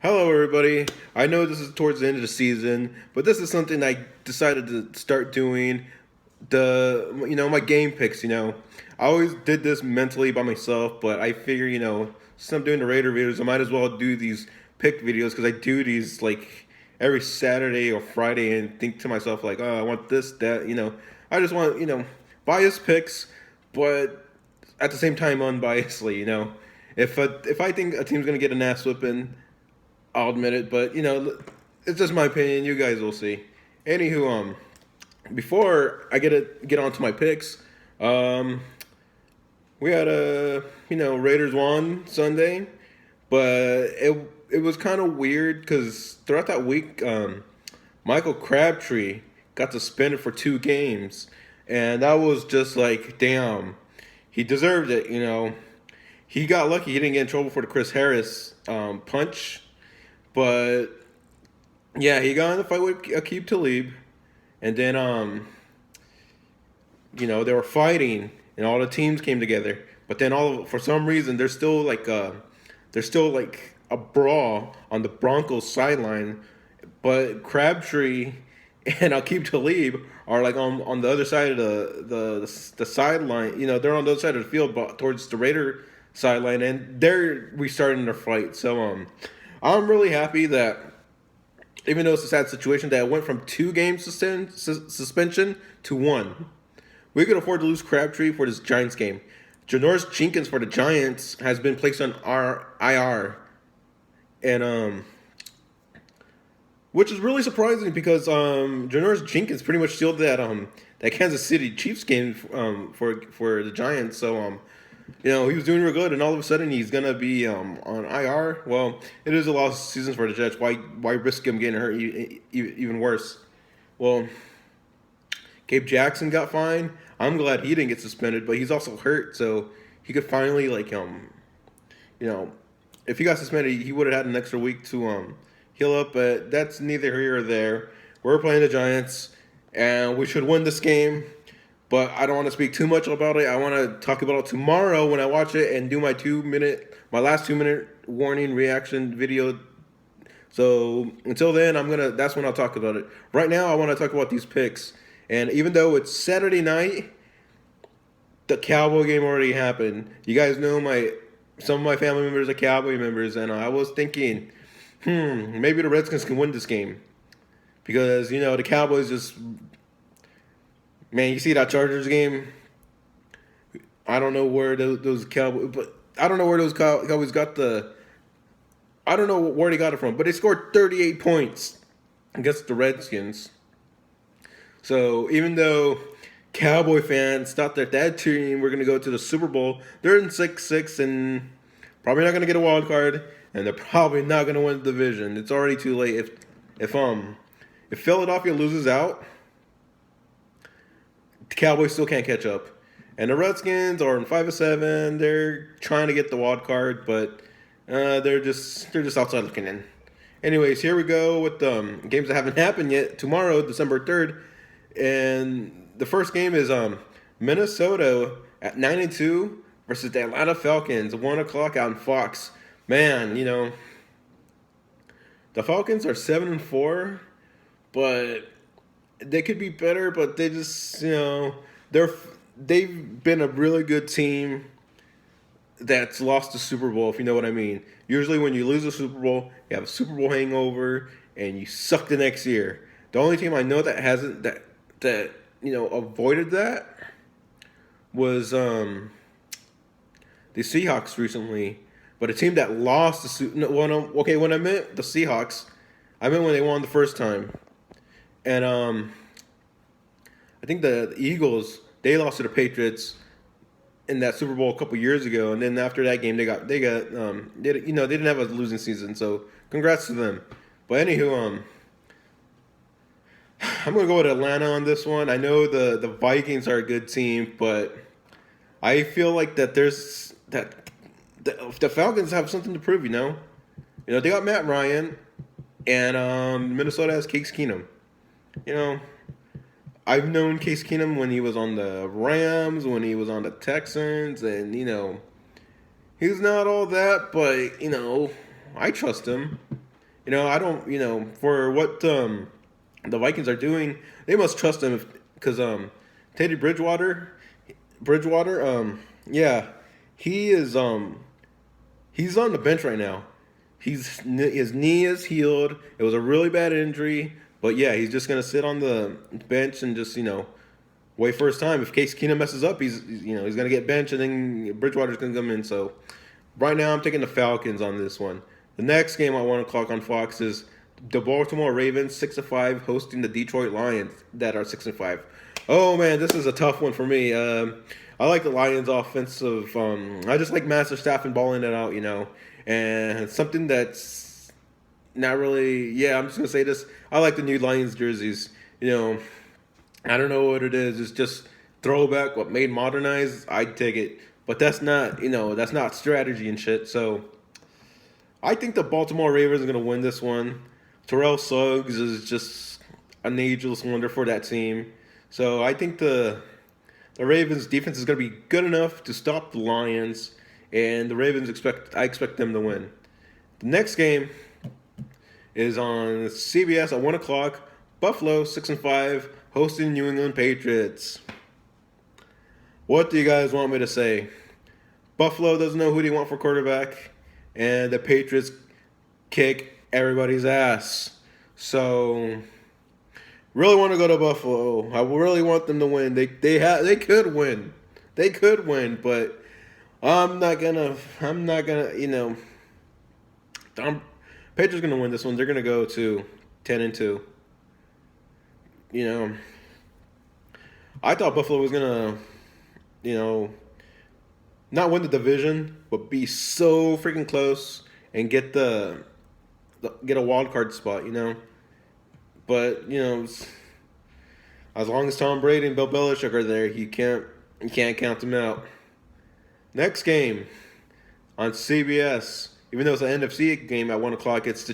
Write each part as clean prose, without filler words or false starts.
Hello, everybody. I know this is towards the end of the season, but this is something I decided to start doing. My game picks. I always did this mentally by myself, but I figure, since I'm doing the Raider videos, I might as well do these pick videos because I do these like every Saturday or Friday and think to myself like, oh, I want this, that. I just want biased picks, but at the same time unbiasedly. If I think a team's gonna get an ass whipping, I'll admit it, but it's just my opinion. You guys will see. Anywho, before I get on to my picks, um, we had a Raiders won Sunday, but it was kind of weird because throughout that week, Michael Crabtree got suspended for 2 games, and that was just like damn, he deserved it. He got lucky; he didn't get in trouble for the Chris Harris punch. But yeah, he got in the fight with Akib Talib, and then they were fighting, and all the teams came together. But then for some reason there's still like a brawl on the Broncos sideline, but Crabtree and Akib Talib are like on the other side of the sideline. They're on the other side of the field, but towards the Raider sideline, and they're restarting their fight. So I'm really happy that even though it's a sad situation, that it went from 2 games suspension to one. We could afford to lose Crabtree for this Giants game. Janoris Jenkins for the Giants has been placed on our IR, and which is really surprising because Janoris Jenkins pretty much sealed that Kansas City Chiefs game for the Giants. So he was doing real good, and all of a sudden he's gonna be on IR. Well, it is a lost season for the Jets. Why risk him getting hurt even worse? Well, Gabe Jackson got fined. I'm glad he didn't get suspended, but he's also hurt, so he could finally if he got suspended, he would have had an extra week to heal up. But that's neither here or there. We're playing the Giants, and we should win this game. But I don't want to speak too much about it. I want to talk about it tomorrow when I watch it and do my last 2 minute warning reaction video. So until then, that's when I'll talk about it. Right now, I want to talk about these picks. And even though it's Saturday night, the Cowboy game already happened. You guys know some of my family members are Cowboy members, and I was thinking, maybe the Redskins can win this game because the Cowboys just. Man, you see that Chargers game? I don't know where those Cowboys, but I don't know where those Cowboys got I don't know where they got it from, but they scored 38 points against the Redskins. So even though Cowboy fans thought that team were going to go to the Super Bowl, they're in 6-6 and probably not going to get a wild card, and they're probably not going to win the division. It's already too late. If Philadelphia loses out, the Cowboys still can't catch up. And the Redskins are in 5-7. They're trying to get the wild card, but they're just outside looking in. Anyways, here we go with the games that haven't happened yet. Tomorrow, December 3rd, and the first game is Minnesota at 9-2 versus the Atlanta Falcons, 1:00 out in Fox. Man, the Falcons are 7-4, but they could be better, but they just they've been a really good team that's lost the Super Bowl, if you know what I mean. Usually when you lose a Super Bowl, you have a Super Bowl hangover and you suck the next year. The only team I know that hasn't that avoided that was the Seahawks recently. But a team that lost the Super when I meant the Seahawks, I meant when they won the first time. And I think the Eagles, they lost to the Patriots in that Super Bowl a couple years ago, and then after that game they didn't have a losing season, so congrats to them. But anywho, I'm gonna go with Atlanta on this one. I know the Vikings are a good team, but I feel like that the Falcons have something to prove. They got Matt Ryan, and Minnesota has Case Keenum. I've known Case Keenum when he was on the Rams, when he was on the Texans, and he's not all that, but I trust him. I don't. For what the Vikings are doing, they must trust him because Teddy Bridgewater, yeah, he is he's on the bench right now. His knee is healed. It was a really bad injury, but yeah, he's just gonna sit on the bench and just wait for his time. If Case Keenum messes up, he's gonna get benched, and then Bridgewater's gonna come in. So right now, I'm taking the Falcons on this one. The next game I want to clock on Fox is the Baltimore Ravens 6-5 hosting the Detroit Lions that are 6-5. Oh man, this is a tough one for me. I like the Lions' offensive. I just like Master Staff and balling it out, and something that's not really. Yeah, I'm just gonna say this. I like the new Lions jerseys. I don't know what it is. It's just throwback, what made modernized. I'd take it, but that's not strategy and shit. So I think the Baltimore Ravens are gonna win this one. Terrell Suggs is just an ageless wonder for that team. So I think the Ravens defense is going to be good enough to stop the Lions, and the Ravens I expect them to win. The next game is on CBS at 1 o'clock. Buffalo 6-5 hosting New England Patriots. What do you guys want me to say? Buffalo doesn't know who they want for quarterback, and the Patriots kick everybody's ass. So really want to go to Buffalo. I really want them to win. They could win. They could win, but I'm not gonna. Patriots gonna win this one. They're gonna go to 10-2. I thought Buffalo was gonna, not win the division, but be so freaking close and get get a wild card spot. But as long as Tom Brady and Bill Belichick are there, you can't count them out. Next game on CBS, even though it's an NFC game at 1 o'clock, it's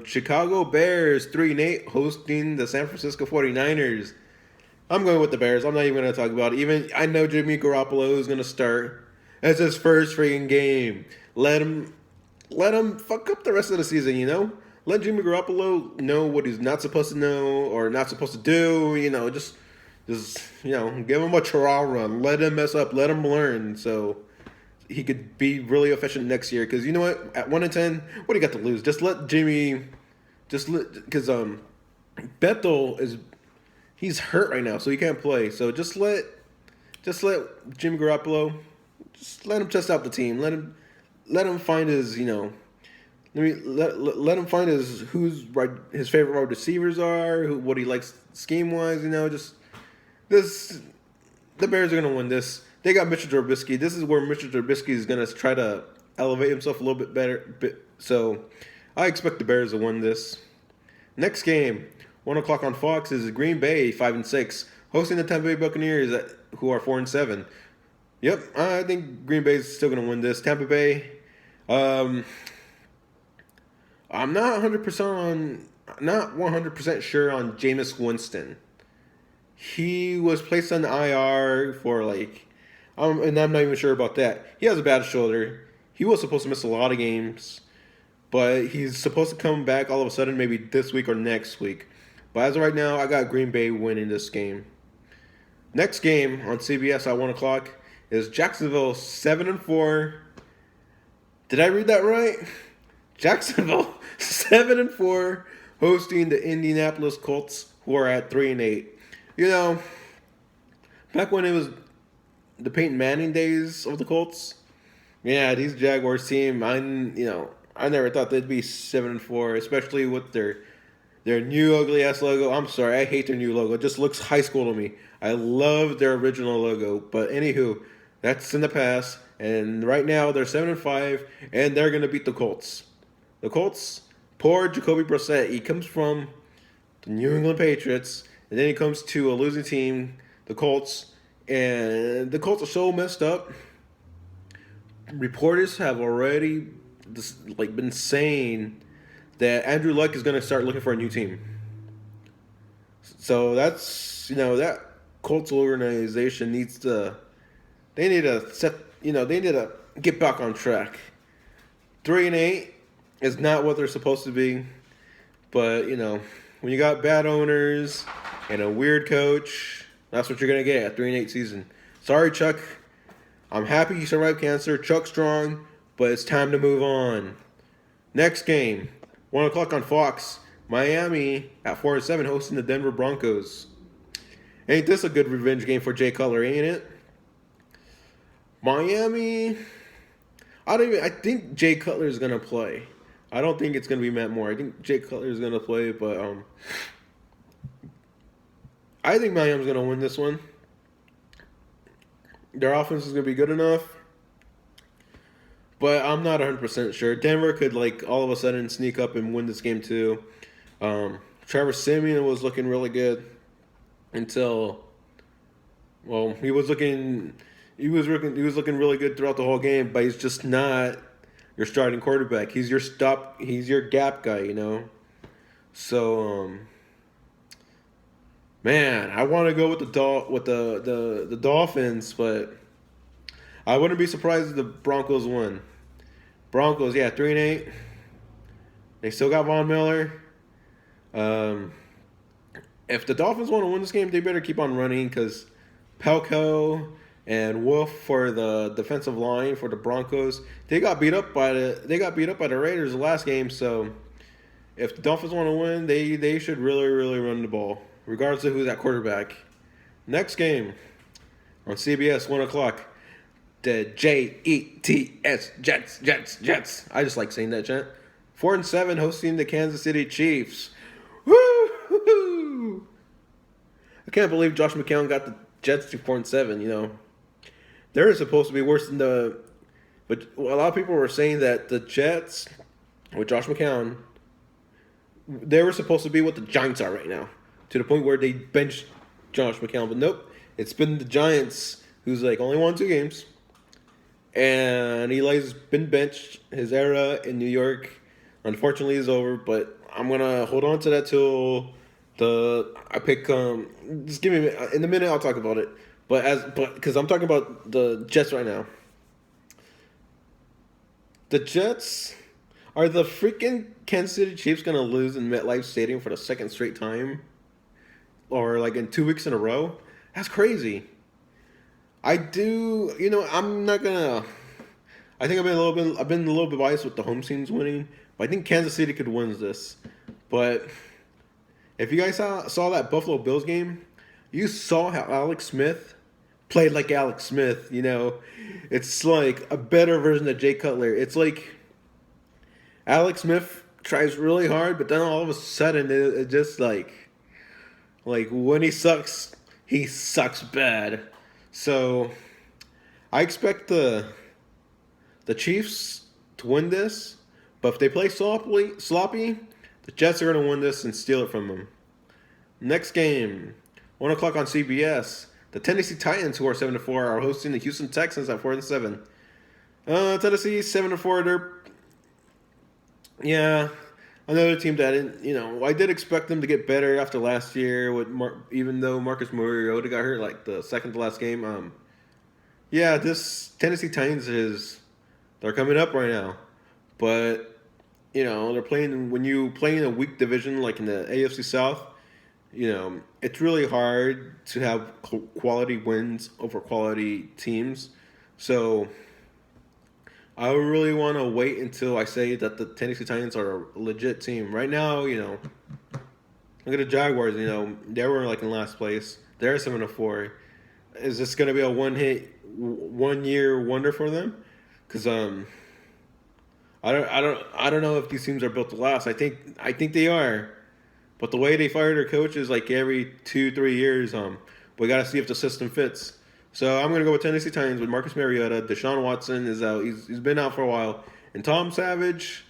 Chicago Bears 3-8 hosting the San Francisco 49ers. I'm going with the Bears. I'm not even going to talk about it. Even I know Jimmy Garoppolo is going to start. It's his first freaking game. Let him fuck up the rest of the season. Let Jimmy Garoppolo know what he's not supposed to know or not supposed to do. Just give him a trial run. Let him mess up. Let him learn so he could be really efficient next year. Because you know what? At 1-10, what do you got to lose? Just let Jimmy. Because Bethel he's hurt right now, so he can't play. So just let Jimmy Garoppolo. Just let him test out the team. Let him find his let him find his favorite wide receivers are, what he likes scheme wise. The Bears are gonna win this. They got Mitchell Trubisky. This is where Mitchell Trubisky is gonna try to elevate himself a little bit better. So I expect the Bears to win this. Next game, 1 o'clock on Fox, is Green Bay 5-6 hosting the Tampa Bay Buccaneers who are 4-7. Yep, I think Green Bay is still gonna win this. Tampa Bay. I'm not 100% sure on Jameis Winston. He was placed on the IR for and I'm not even sure about that. He has a bad shoulder. He was supposed to miss a lot of games, but he's supposed to come back all of a sudden maybe this week or next week. But as of right now, I got Green Bay winning this game. Next game on CBS at 1 o'clock is Jacksonville 7-4. Did I read that right? Jacksonville 7-4 hosting the Indianapolis Colts who are at 3-8. Back when it was the Peyton Manning days of the Colts, yeah, these Jaguars team, I never thought they'd be 7-4, especially with their new ugly ass logo. I'm sorry, I hate their new logo. It just looks high school to me. I love their original logo, but anywho, that's in the past. And right now they're 7-5, and they're gonna beat the Colts. The Colts, poor Jacoby Brissett. He comes from the New England Patriots, and then he comes to a losing team, the Colts, and the Colts are so messed up. Reporters have already been saying that Andrew Luck is going to start looking for a new team. So that's that Colts organization needs to get back on track. 3-8. is not what they're supposed to be. But, when you got bad owners and a weird coach, that's what you're going to get at 3-8 season. Sorry, Chuck. I'm happy you survived cancer. Chuck Strong, but it's time to move on. Next game, 1 o'clock on Fox. Miami at 4-7 hosting the Denver Broncos. Ain't this a good revenge game for Jay Cutler, ain't it? Miami, I think Jay Cutler is going to play. I don't think it's going to be Matt Moore. I think Jay Cutler is going to play, but I think Miami's going to win this one. Their offense is going to be good enough, but I'm not 100% sure. Denver could, all of a sudden sneak up and win this game, too. Trevor Siemian was looking really good until, he was looking really good throughout the whole game, but he's just not your starting quarterback. He's your gap guy, So, man, I want to go with the Dolphins, but I wouldn't be surprised if the Broncos won. Broncos, 3-8. They still got Von Miller. If the Dolphins want to win this game, they better keep on running because Pelko and Wolf for the defensive line for the Broncos, they got beat up by the Raiders the last game. So if the Dolphins want to win, they should really, really run the ball, regardless of who's at quarterback. Next game on CBS, 1 o'clock. The Jets. I just like saying that, chant. 4-7 hosting the Kansas City Chiefs. Woo! I can't believe Josh McCown got the Jets to 4-7. They're supposed to be worse than but a lot of people were saying that the Jets with Josh McCown, they were supposed to be what the Giants are right now, to the point where they benched Josh McCown. But nope, it's been the Giants who's only won 2 games, and Eli's been benched. His era in New York, unfortunately, is over. But I'm gonna hold on to that till I pick. Just give me in a minute. I'll talk about it. But because I'm talking about the Jets right now. The Jets, are the freaking Kansas City Chiefs gonna lose in MetLife Stadium for the second straight time, or in 2 weeks in a row? That's crazy. I'm not gonna. I think I've been a little bit biased with the home teams winning, but I think Kansas City could win this. But if you guys saw that Buffalo Bills game, you saw how Alex Smith played like Alex Smith. It's like a better version of Jay Cutler. It's like Alex Smith tries really hard, but then all of a sudden it just like when he sucks bad. So I expect the Chiefs to win this, but if they play sloppy, the Jets are going to win this and steal it from them. Next game, 1 o'clock on CBS. The Tennessee Titans, who are 7-4, are hosting the Houston Texans at 4-7. Tennessee 7-4. Another team that I did expect them to get better after last year. Even though Marcus Mariota got hurt the second to last game. This Tennessee Titans they're coming up right now, but they're playing when you play in a weak division like in the AFC South. It's really hard to have quality wins over quality teams. So I really want to wait until I say that the Tennessee Titans are a legit team. Right now, look at the Jaguars. They were in last place. They're 7-4. Is this going to be a 1-year wonder for them? Because I don't know if these teams are built to last. I think they are. But the way they fire their coaches every 2-3 years, we got to see if the system fits. So I'm going to go with Tennessee Titans with Marcus Mariota. Deshaun Watson is out. He's been out for a while. And Tom Savage,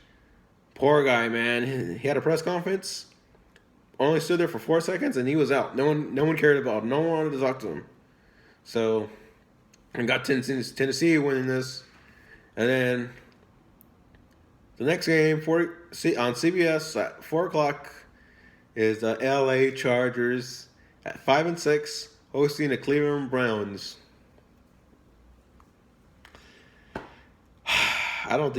poor guy, man. He had a press conference, only stood there for 4 seconds, and he was out. No one cared about him. No one wanted to talk to him. So I got Tennessee winning this. And then the next game on CBS at 4 o'clock is the LA Chargers at 5-6 hosting the Cleveland Browns. I don't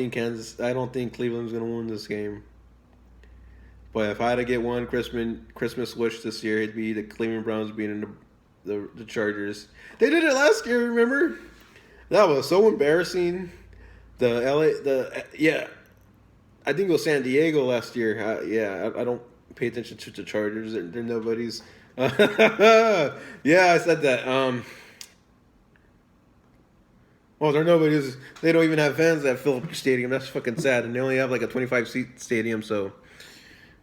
think Cleveland's gonna win this game. But if I had to get one Christmas wish this year, it'd be the Cleveland Browns beating the Chargers. They did it last year, remember? That was so embarrassing. The LA, the yeah, I think it was San Diego last year. I don't pay attention to the Chargers. They're nobody's. Yeah, I said that. Well, they're nobody's. They don't even have fans at Phillips Stadium. That's fucking sad. And they only have like a 25-seat stadium, so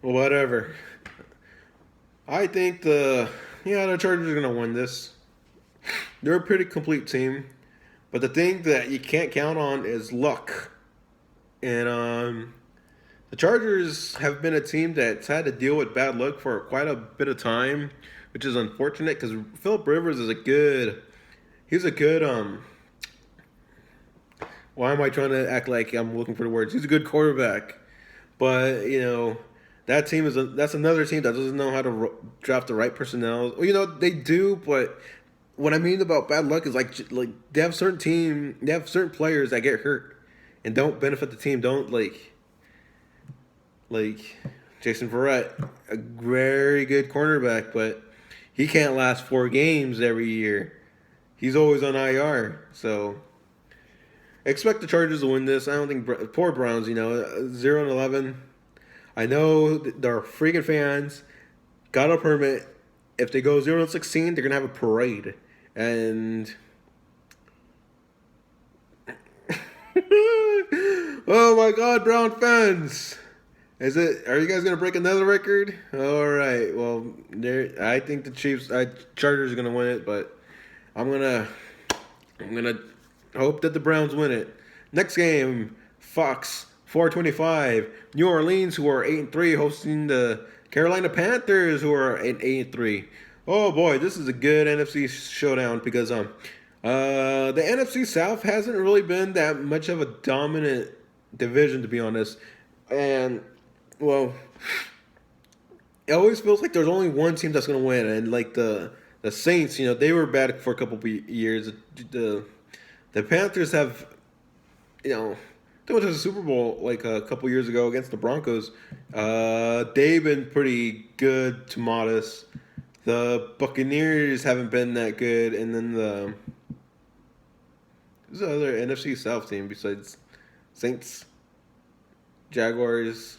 whatever. I think the Chargers are gonna win this. They're a pretty complete team, but the thing that you can't count on is luck. And the Chargers have been a team that's had to deal with bad luck for quite a bit of time, which is unfortunate because Philip Rivers is he's a good why am I trying to act like I'm looking for the words? He's a good quarterback, but that's another team that doesn't know how to draft the right personnel. Well, they do, but what I mean about bad luck is like they have certain players that get hurt and don't benefit the team. Don't like Jason Verrett, a very good cornerback, but he can't last 4 games every year. He's always on IR, so expect the Chargers to win this. I don't think poor Browns, 0-11. I know they're freaking fans. Got a permit. If they go 0-16, they're gonna have a parade. And oh my God, Brown fans! Are you guys gonna break another record? All right. Well, I think the Chargers are gonna win it, but I'm gonna hope that the Browns win it. Next game, Fox 425. New Orleans, who are 8-3, hosting the Carolina Panthers, who are at 8-3. Oh boy, this is a good NFC showdown because the NFC South hasn't really been that much of a dominant division, to be honest. And well, it always feels like there's only one team that's gonna win, and like the Saints, they were bad for a couple of years. The Panthers have, they went to the Super Bowl like a couple years ago against the Broncos. They've been pretty good to modest. The Buccaneers haven't been that good, and then who's the other NFC South team besides Saints, Jaguars?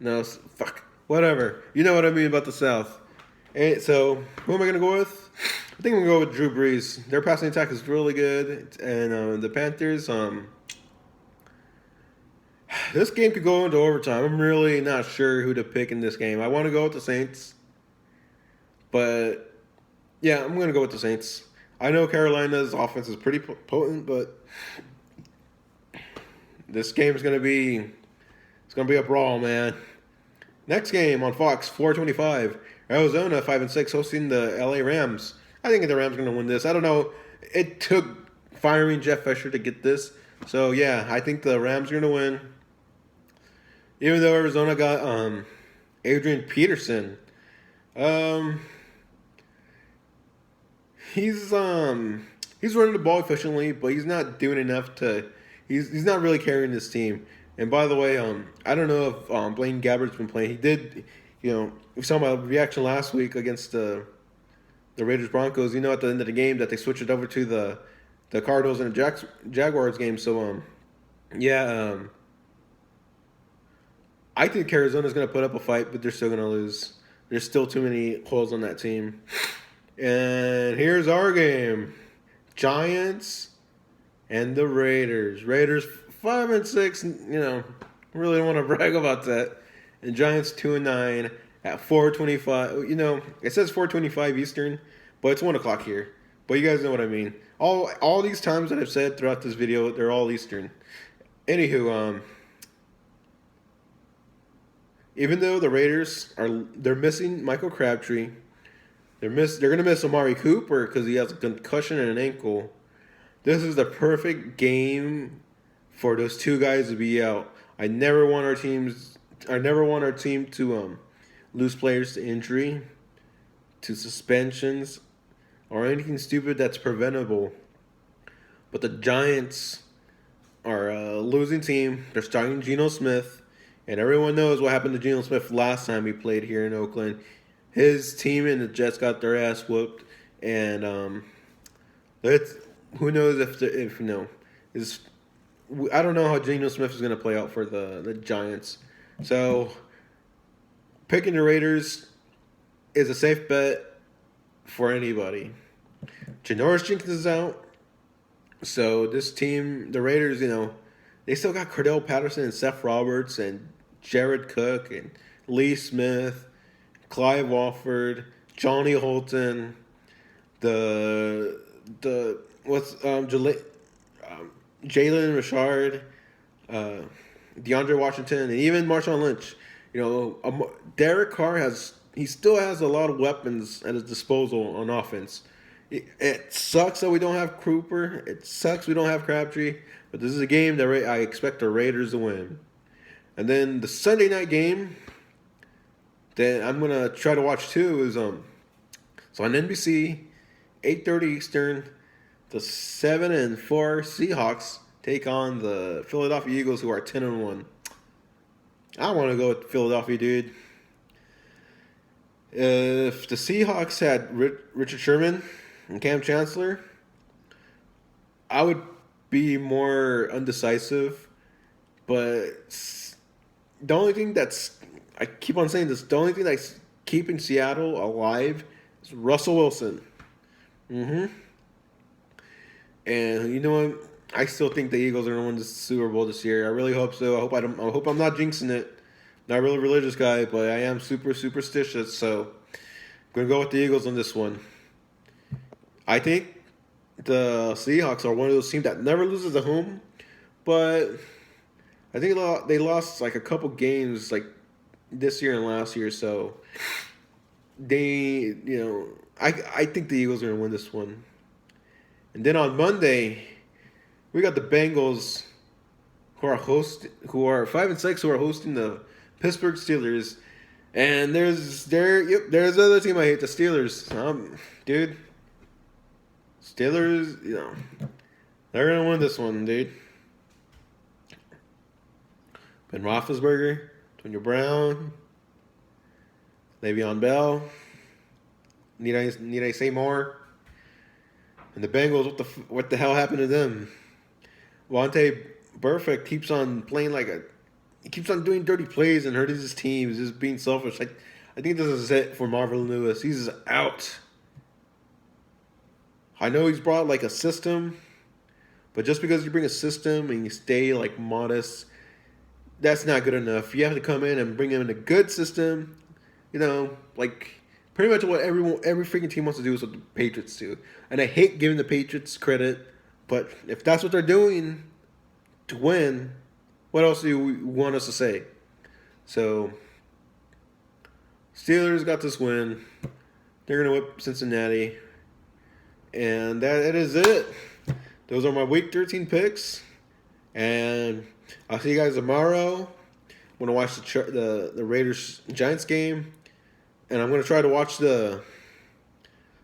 No, fuck, whatever. You know what I mean about the South. And so, who am I gonna go with? I think I'm gonna go with Drew Brees. Their passing attack is really good, and the Panthers. This game could go into overtime. I'm really not sure who to pick in this game. I want to go with the Saints, but yeah, I'm gonna go with the Saints. I know Carolina's offense is pretty potent, but this game is gonna be a brawl, man. Next game on Fox 425. Arizona 5-6 hosting the LA Rams. I think the Rams are going to win this. I don't know. It took firing Jeff Fisher to get this. So, yeah, I think the Rams are going to win. Even though Arizona got Adrian Peterson. He's running the ball efficiently, but he's not doing enough to he's not really carrying this team. And by the way, I don't know if Blaine Gabbert's been playing. He did, we saw my reaction last week against the Raiders Broncos. At the end of the game that they switched it over to the Cardinals and the Jaguars game. So I think Arizona's going to put up a fight, but they're still going to lose. There's still too many holes on that team. And here's our game: Giants and the Raiders. Raiders 5-6. Really don't want to brag about that. And Giants 2-9 at 4:25. It says 4:25 Eastern, but it's 1:00 here. But you guys know what I mean. All these times that I've said throughout this video, they're all Eastern. Anywho, even though the Raiders they're missing Michael Crabtree, they're gonna miss Amari Cooper because he has a concussion and an ankle. This is the perfect game for those two guys to be out. I never want our team to lose players to injury, to suspensions, or anything stupid that's preventable. But the Giants are a losing team. They're starting Geno Smith, and everyone knows what happened to Geno Smith last time he played here in Oakland. His team and the Jets got their ass whooped, and it's, who knows if you know is I don't know how Geno Smith is going to play out for the Giants. So picking the Raiders is a safe bet for anybody. Janoris Jenkins is out. So this team, the Raiders, they still got Cordell Patterson and Seth Roberts and Jared Cook and Lee Smith, Clive Walford, Johnny Holton, Jalen Richard, DeAndre Washington, and even Marshawn Lynch. Derek Carr still has a lot of weapons at his disposal on offense. It sucks that we don't have Cooper. It sucks we don't have Crabtree. But this is a game that I expect the Raiders to win. And then the Sunday night game that I'm gonna try to watch too is so on NBC, 8:30 Eastern, the 7-4 Seahawks take on the Philadelphia Eagles, who are 10-1. I want to go with Philadelphia, dude. If the Seahawks had Richard Sherman and Cam Chancellor, I would be more undecisive. But the only thing I keep on saying this, the only thing that's keeping Seattle alive is Russell Wilson. And you know what? I still think the Eagles are going to win the Super Bowl this year. I really hope so. I hope I'm not jinxing it. Not a really religious guy, but I am super superstitious. So I'm going to go with the Eagles on this one. I think the Seahawks are one of those teams that never loses at home, but I think they lost like a couple games like this year and last year. So I think the Eagles are going to win this one. And then on Monday, we got the Bengals, who are 5-6, who are hosting the Pittsburgh Steelers. And there's another team I hate, the Steelers. Dude, Steelers, they're gonna win this one, dude. Ben Roethlisberger, Antonio Brown, Le'Veon Bell. Need I say more? And the Bengals, what the hell happened to them? Vontae Burfict keeps on playing he keeps on doing dirty plays and hurting his team. He's just being selfish. I think this is it for Marvin Lewis. He's out. I know he's brought a system, but just because you bring a system and you stay modest, that's not good enough. You have to come in and bring him in a good system. Pretty much what every freaking team wants to do is what the Patriots do. And I hate giving the Patriots credit, but if that's what they're doing to win, what else do you want us to say? So, Steelers got this win. They're going to whip Cincinnati. And that is it. Those are my Week 13 picks. And I'll see you guys tomorrow. I'm going to watch the Raiders-Giants game. And I'm going to try to watch the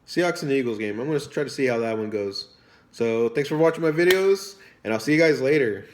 Seahawks and the Eagles game. I'm going to try to see how that one goes. So, thanks for watching my videos. And I'll see you guys later.